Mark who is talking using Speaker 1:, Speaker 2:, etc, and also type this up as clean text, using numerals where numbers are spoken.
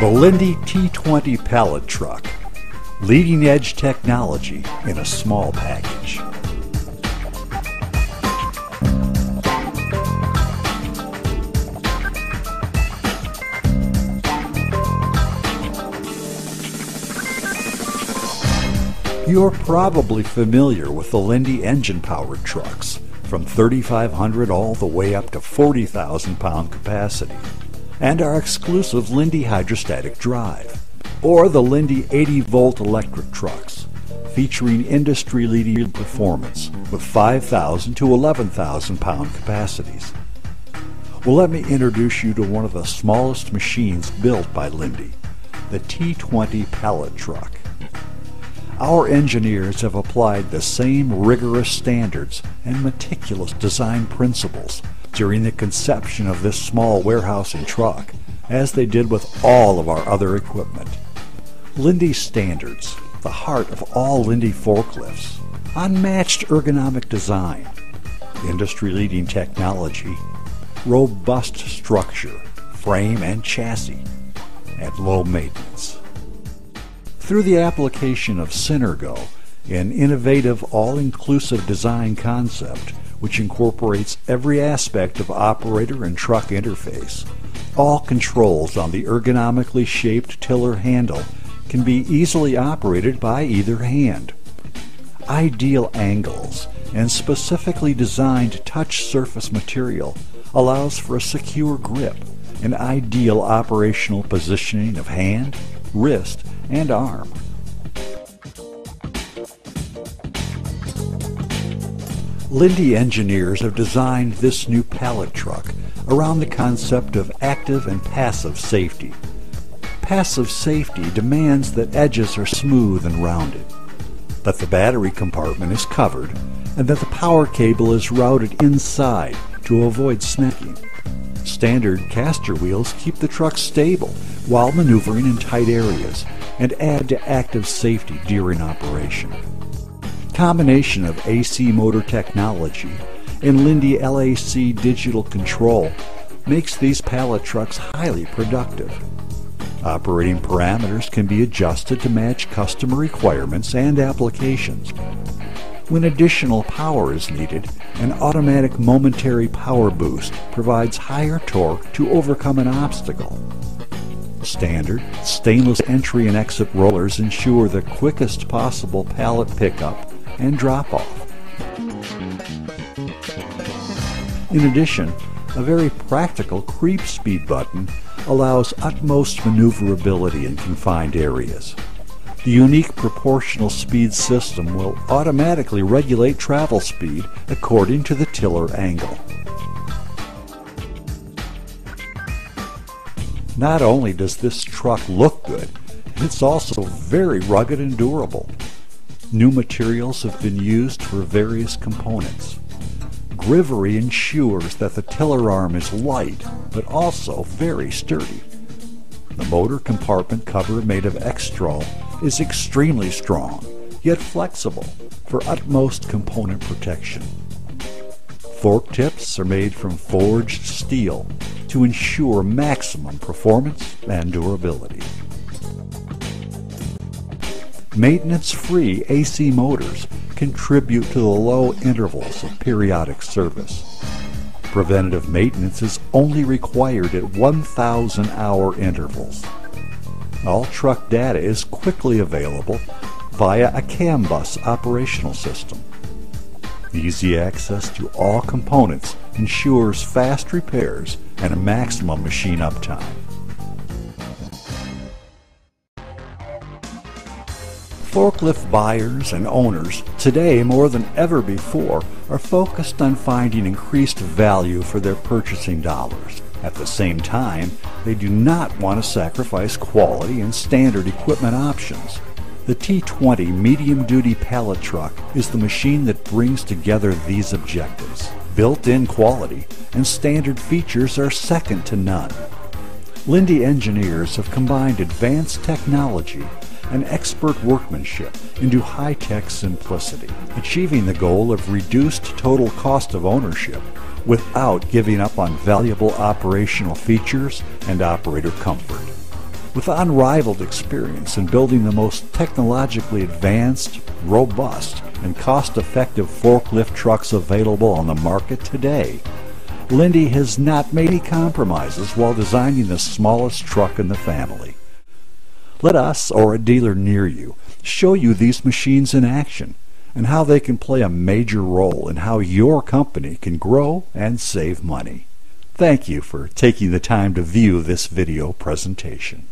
Speaker 1: The Linde T20 pallet truck. Leading edge technology in a small package. You're probably familiar with the Linde engine-powered trucks, from 3,500 all the way up to 40,000 pound capacity, and our exclusive Linde hydrostatic drive, or the Linde 80-volt electric trucks, featuring industry-leading performance with 5,000 to 11,000 pound capacities. Well, let me introduce you to one of the smallest machines built by Linde, the T20 pallet truck. Our engineers have applied the same rigorous standards and meticulous design principles during the conception of this small warehousing truck as they did with all of our other equipment. Linde standards, the heart of all Linde forklifts, unmatched ergonomic design, industry-leading technology, robust structure, frame and chassis, and low maintenance. Through the application of Synergo, an innovative all-inclusive design concept which incorporates every aspect of operator and truck interface, all controls on the ergonomically shaped tiller handle can be easily operated by either hand. Ideal angles and specifically designed touch surface material allows for a secure grip and ideal operational positioning of hand, wrist, and arm. Linde engineers have designed this new pallet truck around the concept of active and passive safety. Passive safety demands that edges are smooth and rounded, that the battery compartment is covered, and that the power cable is routed inside to avoid snagging. Standard caster wheels keep the truck stable while maneuvering in tight areas and add to active safety during operation. Combination of AC motor technology and Linde LAC digital control makes these pallet trucks highly productive. Operating parameters can be adjusted to match customer requirements and applications. When additional power is needed, an automatic momentary power boost provides higher torque to overcome an obstacle. Standard stainless entry and exit rollers ensure the quickest possible pallet pickup and drop-off. In addition, a very practical creep speed button allows utmost maneuverability in confined areas. The unique proportional speed system will automatically regulate travel speed according to the tiller angle. Not only does this truck look good, it's also very rugged and durable. New materials have been used for various components. Grivery ensures that the tiller arm is light, but also very sturdy. The motor compartment cover made of X-Straw is extremely strong, yet flexible for utmost component protection. Fork tips are made from forged steel to ensure maximum performance and durability. Maintenance-free AC motors contribute to the low intervals of periodic service. Preventative maintenance is only required at 1,000-hour intervals. All truck data is quickly available via a CAN bus operational system. Easy access to all components ensures fast repairs and a maximum machine uptime. Forklift buyers and owners today more than ever before are focused on finding increased value for their purchasing dollars. At the same time, they do not want to sacrifice quality and standard equipment options. The T20 medium-duty pallet truck is the machine that brings together these objectives. Built-in quality and standard features are second to none. Linde engineers have combined advanced technology and expert workmanship into high-tech simplicity, achieving the goal of reduced total cost of ownership without giving up on valuable operational features and operator comfort. With unrivaled experience in building the most technologically advanced, robust, and cost-effective forklift trucks available on the market today, Linde has not made any compromises while designing the smallest truck in the family. Let us, or a dealer near you, show you these machines in action and how they can play a major role in how your company can grow and save money. Thank you for taking the time to view this video presentation.